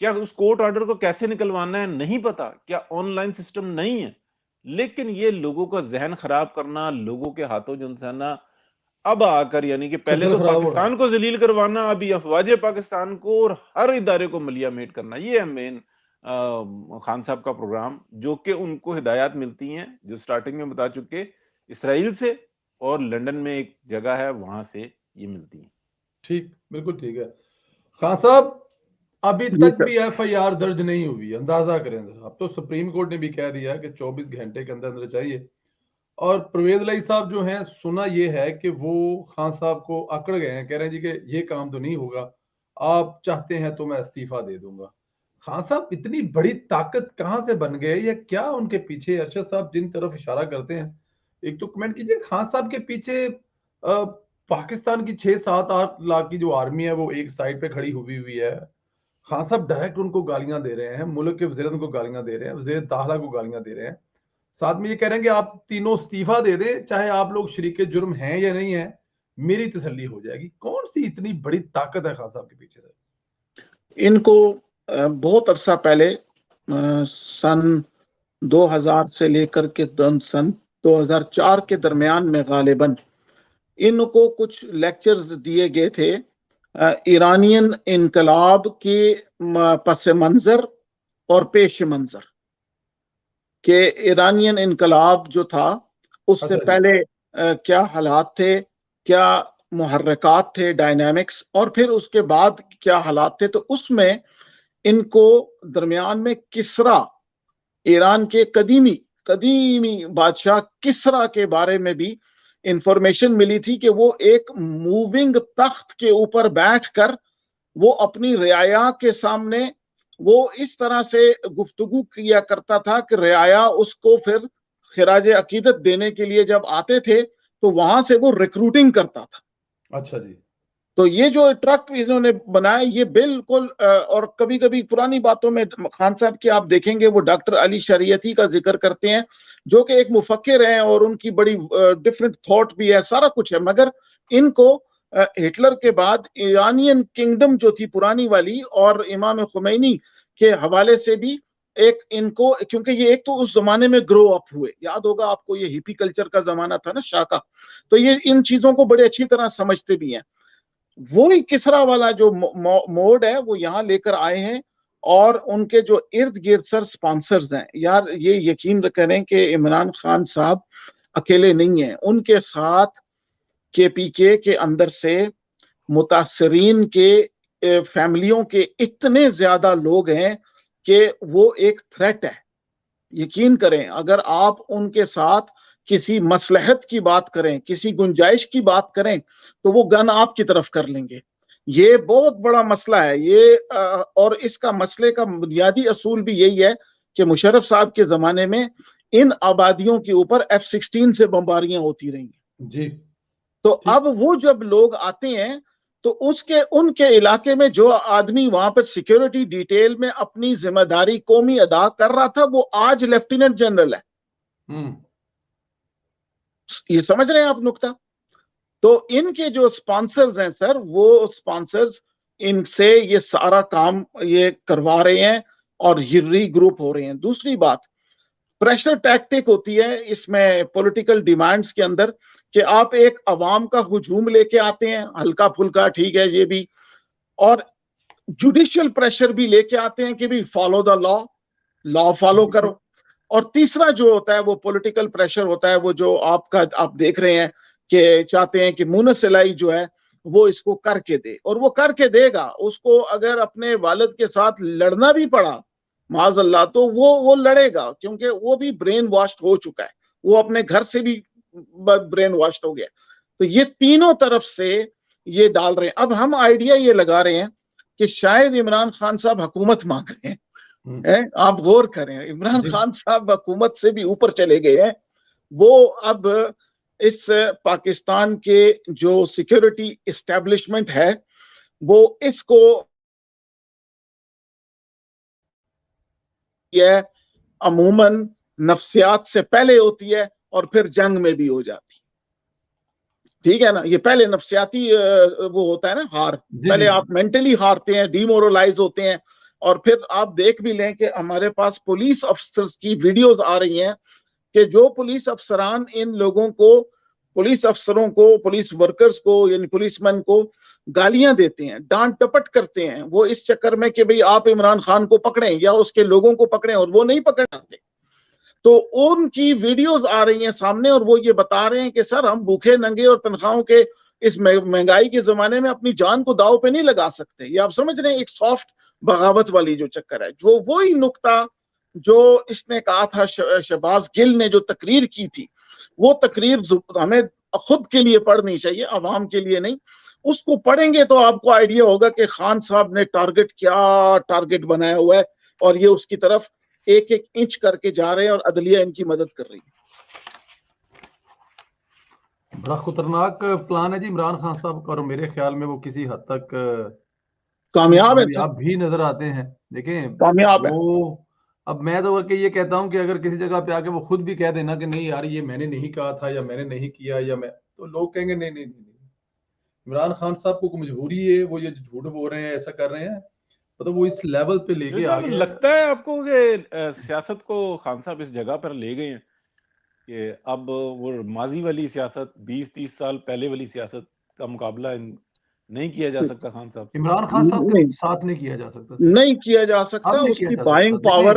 کیا اس court order کو کیسے نکلوانا ہے نہیں پتا, کیا آن لائن سسٹم نہیں ہے, لیکن یہ لوگوں کا ذہن خراب کرنا, لوگوں کے ہاتھوں جنسانا, اب آ کر یعنی کہ پہلے تو پاکستان کو ذلیل کروانا, ابھی افواج پاکستان کو اور ہر ادارے کو ملیا میٹ کرنا, یہ ہے مین خان صاحب کا پروگرام, جو کہ ان کو ہدایات ملتی ہیں جو سٹارٹنگ میں بتا چکے, اسرائیل سے اور لنڈن میں ایک جگہ ہے وہاں سے یہ ملتی ہیں. ٹھیک, بالکل ٹھیک ہے. خان صاحب ابھی تک بھی ایف آئی آر درج نہیں ہوئی, اندازہ کریں ذرا. اب تو سپریم کورٹ نے بھی کہہ دیا کہ 24 گھنٹے کے اندر اندر چاہیے, اور پرویز الہی صاحب جو ہیں, سنا یہ ہے کہ وہ خان صاحب کو اکڑ گئے ہیں, کہہ رہے ہیں جی کہ یہ کام تو نہیں ہوگا, آپ چاہتے ہیں تو میں استعفیٰ دے دوں گا. خان صاحب اتنی بڑی طاقت کہاں سے بن گئے, یا کیا ان کے پیچھے, ارشد صاحب جن طرف اشارہ کرتے ہیں ایک تو کمنٹ کیجئے, خان صاحب کے پیچھے پاکستان کی 6-7-8 لاکھ کی جو آرمی ہے وہ ایک سائڈ پہ کھڑی ہوئی ہے. خان صاحب ڈائریکٹ ان کو گالیاں دے رہے ہیں, ملک کے وزیراً کو گالیاں دے رہے ہیں, وزیر داخلہ کو گالیاں دے رہے ہیں, ساتھ میں یہ کہہ رہے ہیں کہ آپ تینوں استعفیٰ دے دیں, چاہے آپ لوگ شریک جرم ہیں یا نہیں ہیں, میری تسلی ہو جائے گی. کون سی اتنی بڑی طاقت ہے خان صاحب کے پیچھے سے؟ ان کو بہت عرصہ پہلے سن 2000 سے لے کر کے سن 2004 کے درمیان میں غالباً ان کو کچھ لیکچرز دیے گئے تھے ایرانین انقلاب کے پس منظر اور پیش منظر, کہ ایرانین انقلاب جو تھا اس سے پہلے کیا حالات تھے, کیا محرکات تھے, ڈائنامکس, اور پھر اس کے بعد کیا حالات تھے. تو اس میں ان کو درمیان میں کسرا, ایران کے قدیمی بادشاہ کسرا کے بارے میں بھی انفارمیشن ملی تھی کہ وہ ایک موونگ تخت کے اوپر بیٹھ کر وہ اپنی رعایا کے سامنے وہ اس طرح سے گفتگو کیا کرتا تھا کہ رعایا اس کو پھر خراج عقیدت دینے کے لیے جب آتے تھے تو وہاں سے وہ ریکروٹنگ کرتا تھا. اچھا جی. تو یہ جو ٹرک انہوں نے بنائے یہ بالکل, اور کبھی کبھی پرانی باتوں میں خان صاحب کی آپ دیکھیں گے وہ ڈاکٹر علی شریعتی کا ذکر کرتے ہیں, جو کہ ایک مفکر ہیں اور ان کی بڑی ڈیفرنٹ تھاٹ بھی ہے, سارا کچھ ہے, مگر ان کو ہٹلر کے بعد ایرانین کنگڈم جو تھی پرانی والی اور امام خمینی کے حوالے سے بھی ایک ان کو, کیونکہ یہ ایک تو اس زمانے میں گرو اپ ہوئے, یاد ہوگا آپ کو یہ ہپی کلچر کا زمانہ تھا نا شاہ کا, تو یہ ان چیزوں کو بڑے اچھی طرح سمجھتے بھی ہیں. وہی کسرا والا جو موڈ ہے وہ یہاں لے کر آئے ہیں, اور ان کے جو ارد گرد سر سپانسرز ہیں, یار یہ یقین کریں کہ عمران خان صاحب اکیلے نہیں ہیں, ان کے ساتھ کے پی کے اندر سے متاثرین کے فیملیوں کے اتنے زیادہ لوگ ہیں کہ وہ ایک تھریٹ ہے. یقین کریں اگر آپ ان کے ساتھ کسی مصلحت کی بات کریں, کسی گنجائش کی بات کریں, تو وہ گن آپ کی طرف کر لیں گے. یہ بہت بڑا مسئلہ ہے یہ, اور اس کا مسئلے کا بنیادی اصول بھی یہی ہے کہ مشرف صاحب کے زمانے میں ان آبادیوں کے اوپر F-16 سے بمباریاں ہوتی رہی ہیں جی. تو اب وہ جب لوگ آتے ہیں تو ان کے علاقے میں جو آدمی وہاں پر سیکیورٹی ڈیٹیل میں اپنی ذمہ داری قومی ادا کر رہا تھا وہ آج لیفٹیننٹ جنرل ہے. یہ سمجھ رہے ہیں آپ نکتہ؟ تو ان کے جو سپانسرز ہیں سر, وہ سپانسرز ان سے یہ سارا کام یہ کروا رہے ہیں اور ری گروپ ہو رہے ہیں. دوسری بات پریشر ٹیکٹک ہوتی ہے اس میں پولیٹیکل ڈیمانڈز کے اندر, کہ آپ ایک عوام کا ہجوم لے کے آتے ہیں, ہلکا پھلکا ٹھیک ہے یہ بھی, اور جوڈیشل پریشر بھی لے کے آتے ہیں کہ بھی فالو دا لا فالو کرو. اور تیسرا جو ہوتا ہے وہ پولیٹیکل پریشر ہوتا ہے, وہ جو آپ دیکھ رہے ہیں کہ چاہتے ہیں کہ مونس الہی جو ہے وہ اس کو کر کے دے, اور وہ کر کے دے گا. اس کو اگر اپنے والد کے ساتھ لڑنا بھی پڑا معاذ اللہ تو وہ لڑے گا, کیونکہ وہ بھی برین واشڈ ہو چکا ہے, وہ اپنے گھر سے بھی برین واشڈ ہو گیا. تو یہ تینوں طرف سے یہ ڈال رہے ہیں. اب ہم آئیڈیا یہ لگا رہے ہیں کہ شاید عمران خان صاحب حکومت مانگ رہے ہیں. آپ غور کریں, عمران خان صاحب حکومت سے بھی اوپر چلے گئے ہیں. وہ اب اس پاکستان کے جو سیکیورٹی اسٹیبلشمنٹ ہے وہ اس کو یہ عموماً نفسیات سے پہلے ہوتی ہے اور پھر جنگ میں بھی ہو جاتی. ٹھیک ہے نا, یہ پہلے نفسیاتی وہ ہوتا ہے نا ہار, پہلے آپ مینٹلی ہارتے ہیں, ڈی مورلائز ہوتے ہیں, اور پھر آپ دیکھ بھی لیں کہ ہمارے پاس پولیس افسرز کی ویڈیوز آ رہی ہیں کہ جو پولیس افسران ان لوگوں کو، پولیس افسروں کو، پولیس ورکرز کو، یعنی پولیس مین کو گالیاں دیتے ہیں، ڈانٹ ٹپٹ کرتے ہیں، وہ اس چکر میں کہ بھئی آپ عمران خان کو پکڑیں یا اس کے لوگوں کو پکڑیں، اور وہ نہیں پکڑ جاتے. تو ان کی ویڈیوز آ رہی ہیں سامنے اور وہ یہ بتا رہے ہیں کہ سر ہم بھوکے ننگے اور تنخواہوں کے اس مہنگائی کے زمانے میں اپنی جان کو داؤ پہ نہیں لگا سکتے. یہ آپ سمجھ رہے ہیں ایک سافٹ بغاوت والی جو چکر ہے، جو وہی نقطہ جو اس نے کہا تھا شہباز گل نے جو تقریر کی تھی، وہ تقریر ہمیں خود کے لیے پڑھنی چاہیے، عوام کے لیے نہیں. اس کو پڑھیں گے تو آپ کو آئیڈیا ہوگا کہ خان صاحب نے کیا ٹارگٹ بنایا ہوا ہے، اور یہ اس کی طرف ایک ایک انچ کر کے جا رہے ہیں اور عدلیہ ان کی مدد کر رہی ہے. بڑا خطرناک پلان ہے جی عمران خان صاحب کا، اور میرے خیال میں وہ کسی حد تک کامیاب بھی نظر آتے ہیں. دیکھیں کامیاب ہے. وہ اب میں تو کہ یہ کہتا ہوں کہ اگر کسی جگہ پہ آ کے وہ خود بھی کہہ دینا کہ نہیں یار یہ میں نے نہیں کہا تھا یا میں نے نہیں کیا یا میں، تو لوگ کہیں گے نہیں نہیں نہیں عمران خان صاحب کو مجبوری ہے، وہ یہ جھوٹ بول رہے ہیں، ایسا کر رہے ہیں، مطلب وہ اس لیول پہ لے کے آ گئے. لگتا ہے آپ کو کہ سیاست کو خان صاحب اس جگہ پر لے گئے ہیں کہ اب وہ ماضی والی سیاست 20-30 سال پہلے والی سیاست کا مقابلہ نہیں کیا جا سکتا خان صاحب سے؟ عمران خان صاحب کے ساتھ نہیں کیا جا سکتا، نہیں کیا جا سکتا. اس کی بائنگ پاور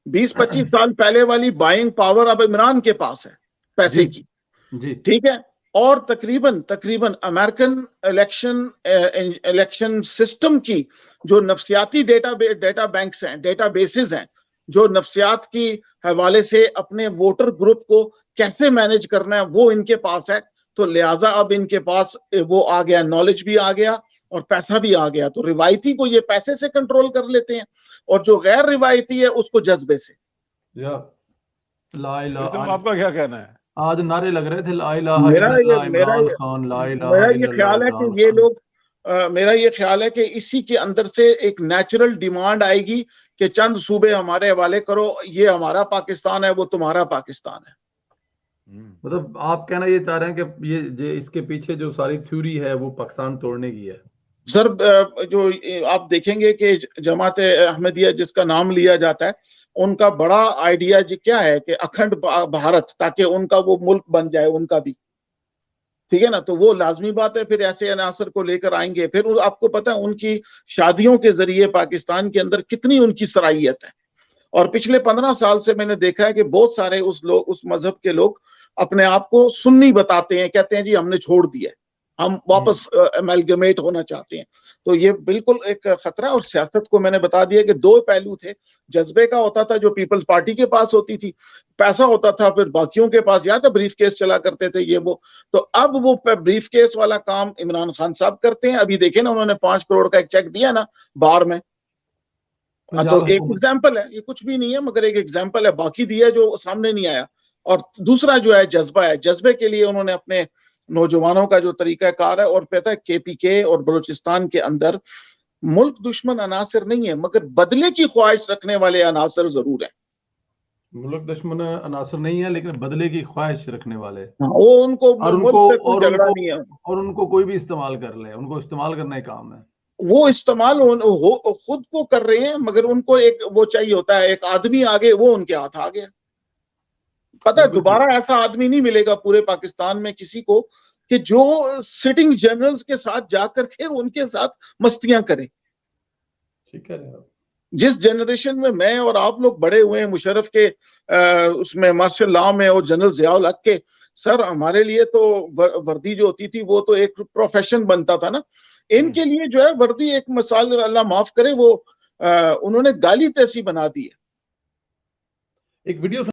20-25 سال پہلے والی بائنگ پاور اب عمران کے پاس ہے پیسے کی. ٹھیک ہے. اور تقریباً امریکن الیکشن سسٹم کی جو نفسیاتی ڈیٹا بینکس ہیں، ڈیٹا بیسز ہیں، جو نفسیات کی حوالے سے اپنے ووٹر گروپ کو کیسے مینج کرنا ہے، وہ ان کے پاس ہے. تو لہٰذا اب ان کے پاس وہ آ گیا، نالج بھی آ گیا اور پیسہ بھی آ گیا. تو روایتی کو یہ پیسے سے کنٹرول کر لیتے ہیں، اور جو غیر روایتی ہے اس کو جذبے سے. آپ کا کیا کہنا ہے؟ آج نعرے لگ رہے تھے لا الہ الا اللہ عمران خان، لا الہ الا اللہ. میرا یہ خیال ہے کہ یہ لوگ میرا یہ خیال ہے کہ اسی کے اندر سے ایک نیچرل ڈیمانڈ آئے گی کہ چند صوبے ہمارے حوالے کرو، یہ ہمارا پاکستان ہے، وہ تمہارا پاکستان ہے. مطلب آپ کہنا یہ چاہ رہے ہیں کہ یہ اس کے پیچھے جو ساری تھیوری ہے وہ پاکستان توڑنے کی ہے. سر جو آپ دیکھیں گے کہ جماعت احمدیہ جس کا نام لیا جاتا ہے، ان کا بڑا آئیڈیا کیا ہے کہ اکھنڈ بھارت، تاکہ ان کا وہ ملک بن جائے ان کا بھی. ٹھیک ہے نا. تو وہ لازمی بات ہے، پھر ایسے عناصر کو لے کر آئیں گے. پھر آپ کو پتہ ہے ان کی شادیوں کے ذریعے پاکستان کے اندر کتنی ان کی صلاحیت ہے. اور پچھلے 15 سال سے میں نے دیکھا ہے کہ بہت سارے اس مذہب کے لوگ اپنے آپ کو سنی بتاتے ہیں، کہتے ہیں جی ہم نے چھوڑ دیا، ہم واپس امیلگمیٹ ہونا چاہتے ہیں. تو یہ بالکل ایک خطرہ. اور سیاست کو میں نے بتا دیا کہ 2 پہلو تھے. جذبے کا ہوتا تھا جو پیپلز پارٹی کے پاس ہوتی تھی، پیسہ ہوتا تھا پھر باقیوں کے پاس، یا تو بریف کیس چلا کرتے تھے یہ وہ. تو اب وہ بریف کیس والا کام عمران خان صاحب کرتے ہیں. ابھی دیکھیں نا انہوں نے 5 کروڑ کا ایک چیک دیا نا بار میں. تو ایک ایگزامپل ہے، یہ کچھ بھی نہیں ہے مگر ایک ایگزامپل ہے، باقی دیا جو سامنے نہیں آیا. اور دوسرا جو ہے جذبہ ہے، جذبے کے لیے انہوں نے اپنے نوجوانوں کا جو طریقہ کار ہے، اور پتہ ہے کے پی کے اور بلوچستان کے اندر ملک دشمن عناصر نہیں ہے مگر بدلے کی خواہش رکھنے والے عناصر ضرور ہیں. ملک دشمن عناصر نہیں ہے لیکن بدلے کی خواہش رکھنے والے، وہ ان کو ملک سے کوئی جھگڑا نہیں ہے، اور ان کو کوئی بھی استعمال کر لے، ان کو استعمال کرنا ہی کام ہے. وہ استعمال خود کو کر رہے ہیں مگر ان کو ایک وہ چاہیے ہوتا ہے، ایک آدمی آگے، وہ ان کے ہاتھ آ گیا. پتہ ہے دوبارہ ایسا آدمی نہیں ملے گا پورے پاکستان میں کسی کو کہ جو سٹنگ جنرلز کے ساتھ جا کر کے ان کے ساتھ مستیاں کرے. جس جنریشن میں میں اور آپ لوگ بڑے ہوئے ہیں، مشرف کے اس میں مارشل لاء میں اور جنرل ضیاء الحق کے، سر ہمارے لیے تو وردی جو ہوتی تھی وہ تو ایک پروفیشن بنتا تھا نا. ان کے لیے جو ہے وردی ایک مثال، اللہ معاف کرے، وہ انہوں نے گالی تیسی بنا دی ہے. ایک ویڈیو